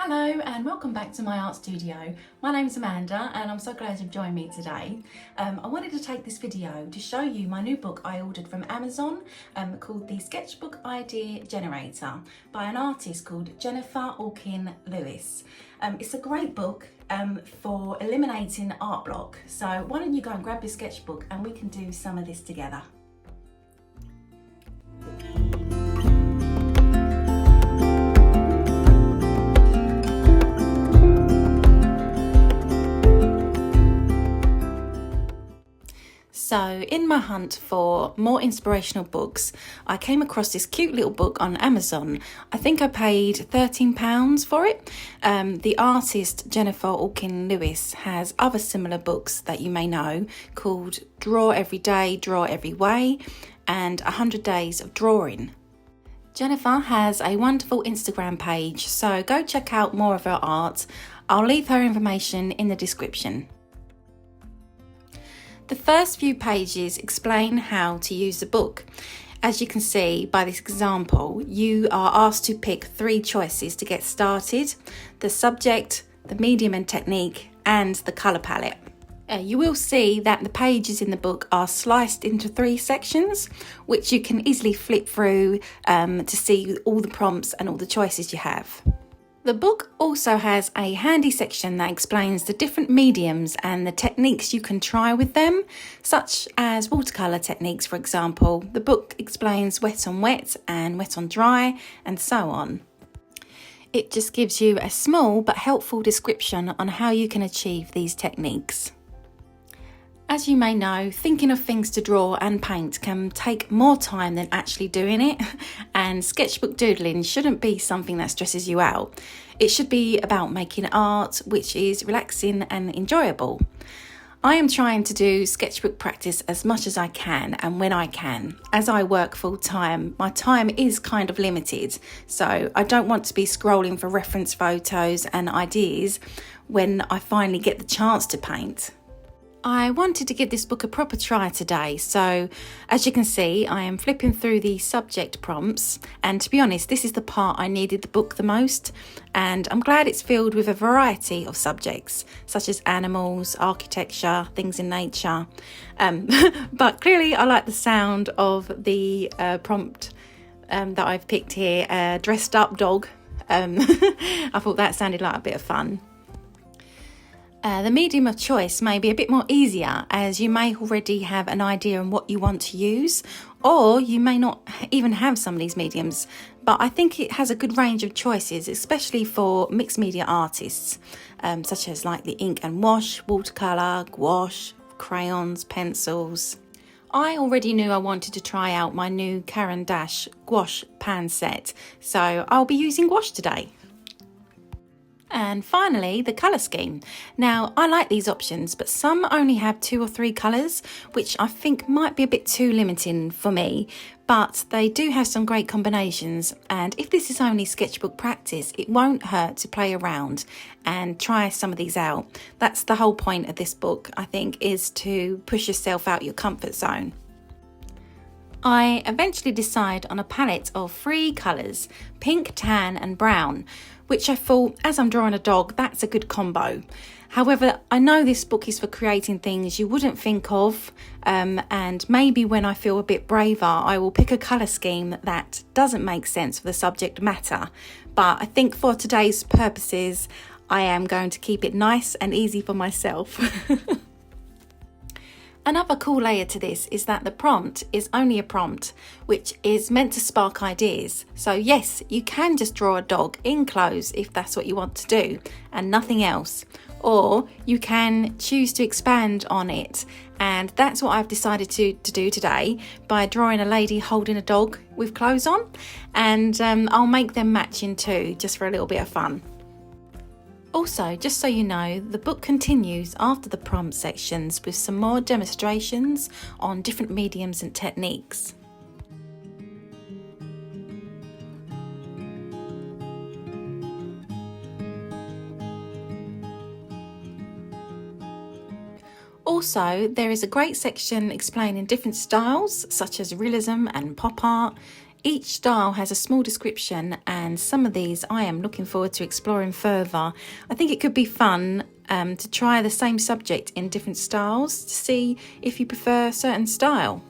Hello and welcome back to my art studio. My name's Amanda and I'm so glad you've joined me today. I wanted to take this video to show you my new book I ordered from Amazon called the Sketchbook Idea Generator by an artist called Jennifer Orkin Lewis. It's a great book for eliminating art block. So why don't you go and grab your sketchbook and we can do some of this together. So in my hunt for more inspirational books, I came across this cute little book on Amazon. I think I paid £13 for it. The artist Jennifer Orkin Lewis has other similar books that you may know called Draw Every Day, Draw Every Way and 100 Days of Drawing. Jennifer has a wonderful Instagram page, so go check out more of her art. I'll leave her information in the description. The first few pages explain how to use the book. As you can see by this example, you are asked to pick 3 choices to get started: the subject, the medium and technique, and the colour palette. You will see that the pages in the book are sliced into 3 sections, which you can easily flip through to see all the prompts and all the choices you have. The book also has a handy section that explains the different mediums and the techniques you can try with them, such as watercolour techniques, for example. The book explains wet on wet and wet on dry and so on. It just gives you a small but helpful description on how you can achieve these techniques. As you may know, thinking of things to draw and paint can take more time than actually doing it, and sketchbook doodling shouldn't be something that stresses you out. It should be about making art which is relaxing and enjoyable. I am trying to do sketchbook practice as much as I can and when I can. As I work full time, my time is kind of limited, so I don't want to be scrolling for reference photos and ideas when I finally get the chance to paint. I wanted to give this book a proper try today, so as you can see I am flipping through the subject prompts, and to be honest this is the part I needed the book the most, and I'm glad it's filled with a variety of subjects such as animals, architecture, things in nature, but clearly I like the sound of the prompt that I've picked here, dressed up dog. I thought that sounded like a bit of fun. The medium of choice may be a bit more easier, as you may already have an idea on what you want to use, or you may not even have some of these mediums, but I think it has a good range of choices, especially for mixed media artists, such as like the ink and wash, watercolour, gouache, crayons, pencils. I already knew I wanted to try out my new Caran D'ache Gouache pan set, so I'll be using gouache today. And finally, the colour scheme. Now, I like these options, but some only have 2 or 3 colours, which I think might be a bit too limiting for me, but they do have some great combinations, and if this is only sketchbook practice, it won't hurt to play around and try some of these out. That's the whole point of this book, I think, is to push yourself out your comfort zone. I eventually decide on a palette of 3 colours, pink, tan and brown, which I thought, as I'm drawing a dog, that's a good combo. However, I know this book is for creating things you wouldn't think of, and maybe when I feel a bit braver, I will pick a colour scheme that doesn't make sense for the subject matter. But I think for today's purposes, I am going to keep it nice and easy for myself. Another cool layer to this is that the prompt is only a prompt, which is meant to spark ideas. So yes, you can just draw a dog in clothes if that's what you want to do and nothing else. Or you can choose to expand on it, and that's what I've decided to do today by drawing a lady holding a dog with clothes on, and I'll make them matching too, just for a little bit of fun. Also, just so you know, the book continues after the prompt sections with some more demonstrations on different mediums and techniques. Also, there is a great section explaining different styles such as realism and pop art, Each style has a small description, and some of these I am looking forward to exploring further. I think it could be fun to try the same subject in different styles to see if you prefer a certain style.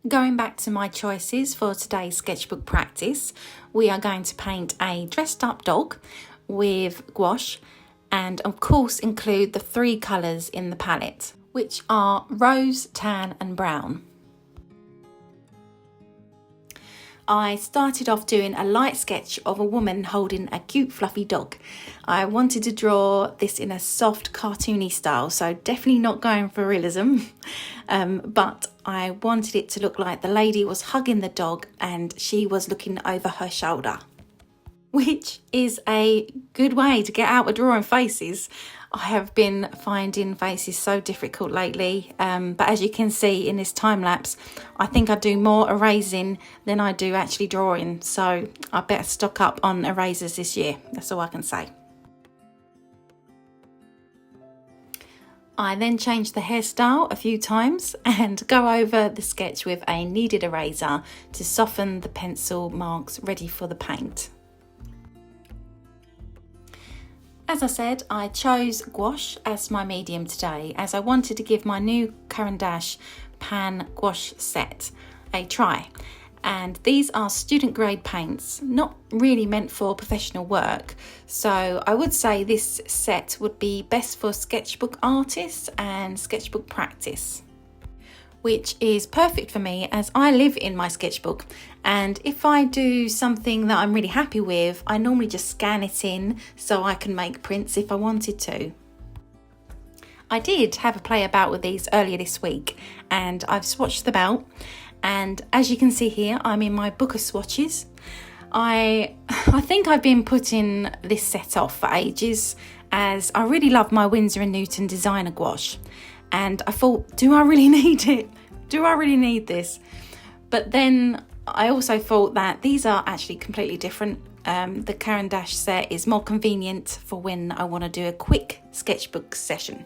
Going back to my choices for today's sketchbook practice, we are going to paint a dressed up dog with gouache and of course include the 3 colours in the palette, which are rose, tan and brown. I started off doing a light sketch of a woman holding a cute fluffy dog. I wanted to draw this in a soft cartoony style, so definitely not going for realism, but I wanted it to look like the lady was hugging the dog and she was looking over her shoulder, which is a good way to get out with drawing faces. I have been finding faces so difficult lately, but as you can see in this time lapse, I think I do more erasing than I do actually drawing, so I better stock up on erasers this year, that's all I can say. I then change the hairstyle a few times and go over the sketch with a kneaded eraser to soften the pencil marks ready for the paint. As I said, I chose gouache as my medium today as I wanted to give my new Caran D'ache pan gouache set a try. And these are student grade paints, not really meant for professional work. So I would say this set would be best for sketchbook artists and sketchbook practice, which is perfect for me as I live in my sketchbook, and if I do something that I'm really happy with, I normally just scan it in so I can make prints if I wanted to. I did have a play about with these earlier this week and I've swatched them out, and as you can see here, I'm in my book of swatches. I think I've been putting this set off for ages as I really love my Winsor & Newton designer gouache. And I thought, do I really need it? Do I really need this? But then I also thought that these are actually completely different. The Caran D'ache set is more convenient for when I want to do a quick sketchbook session.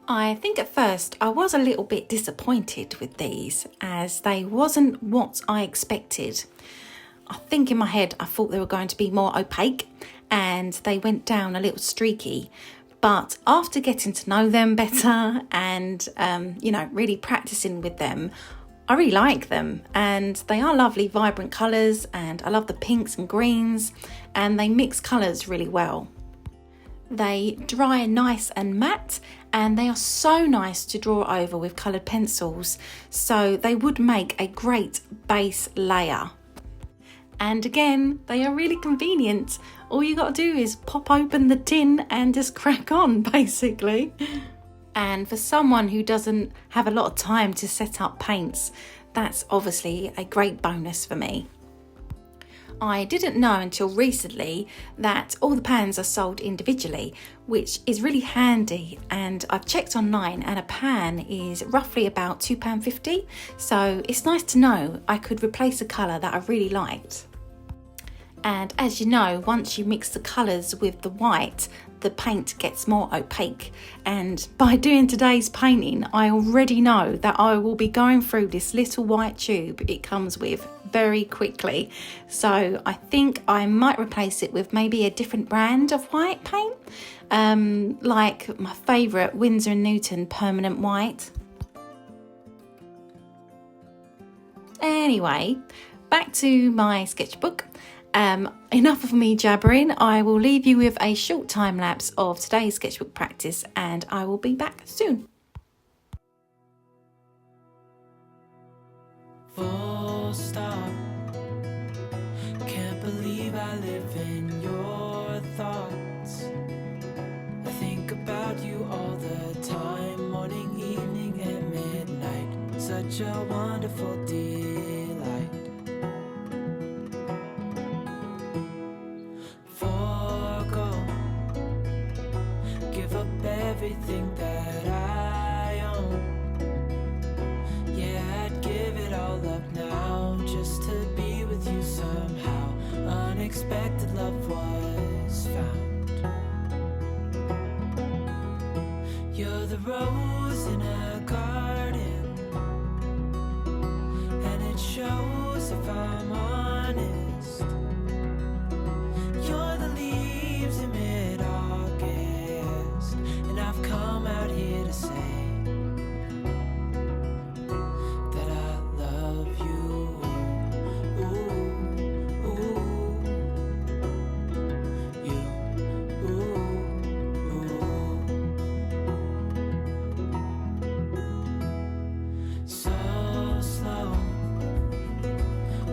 I think at first I was a little bit disappointed with these as they wasn't what I expected. I think in my head I thought they were going to be more opaque and they went down a little streaky. But after getting to know them better and, really practicing with them, I really like them. And they are lovely, vibrant colours, and I love the pinks and greens, and they mix colours really well. They dry nice and matte, and they are so nice to draw over with coloured pencils. So they would make a great base layer. And again, they are really convenient. All you got to do is pop open the tin and just crack on, basically. And for someone who doesn't have a lot of time to set up paints, that's obviously a great bonus for me. I didn't know until recently that all the pans are sold individually, which is really handy, and I've checked online and a pan is roughly about £2.50, so it's nice to know I could replace a colour that I really liked. And as you know, once you mix the colours with the white, the paint gets more opaque. And by doing today's painting, I already know that I will be going through this little white tube it comes with very quickly. So I think I might replace it with maybe a different brand of white paint, like my favourite Winsor & Newton permanent white. Anyway, back to my sketchbook. Enough of me jabbering. I will leave you with a short time lapse of today's sketchbook practice and I will be back soon. Full stop. Can't believe I live in your thoughts. I think about you all the time, morning, evening, and midnight. Such a wonderful delight. Everything that I own, yeah, I'd give it all up now just to be unexpected love was found. You're the rose in a garden, and it shows if I'm honest. You're the leaves in mid-August, and I've come out here to say that I love you. Ooh, ooh, you, ooh, ooh. So slow,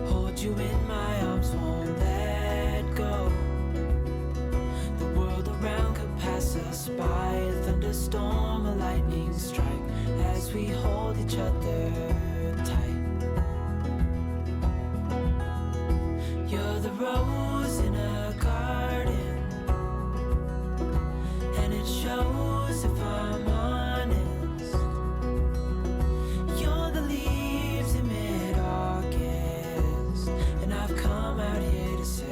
hold you in my arms, won't let go. The world around could pass us by, a thunderstorm, a lightning strike, as we hold each other tight. You're the rose in a garden, and it shows if I'm honest. You're the leaves in mid-August, and I've come out here to say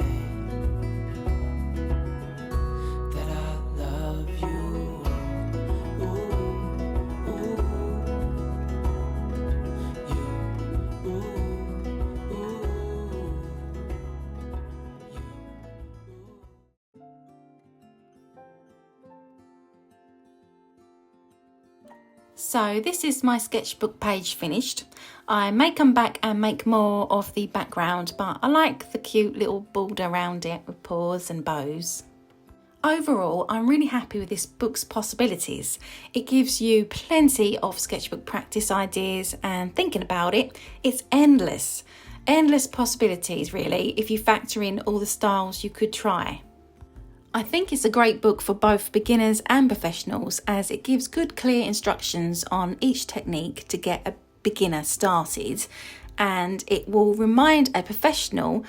that I love you. Ooh, ooh, you, ooh, ooh, you. So this is my sketchbook page finished. I may come back and make more of the background, but I like the cute little border around it with paws and bows. Overall, I'm really happy with this book's possibilities. It gives you plenty of sketchbook practice ideas, and thinking about it, it's endless. Endless possibilities really, if you factor in all the styles you could try. I think it's a great book for both beginners and professionals, as it gives good clear instructions on each technique to get a beginner started, and it will remind a professional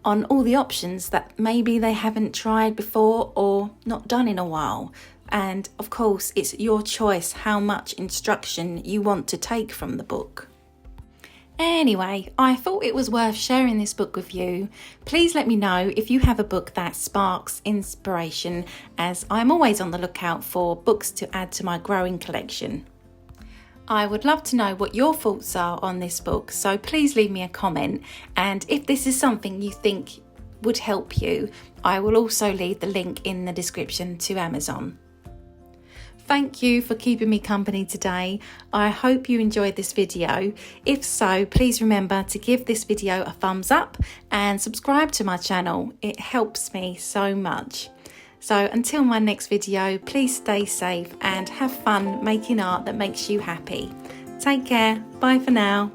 on all the options that maybe they haven't tried before or not done in a while. And of course, it's your choice how much instruction you want to take from the book. Anyway, I thought it was worth sharing this book with you. Please let me know if you have a book that sparks inspiration, as I'm always on the lookout for books to add to my growing collection. I would love to know what your thoughts are on this book, so please leave me a comment, and if this is something you think would help you, I will also leave the link in the description to Amazon. Thank you for keeping me company today. I hope you enjoyed this video. If so, please remember to give this video a thumbs up and subscribe to my channel. It helps me so much. So until my next video, please stay safe and have fun making art that makes you happy. Take care. Bye for now.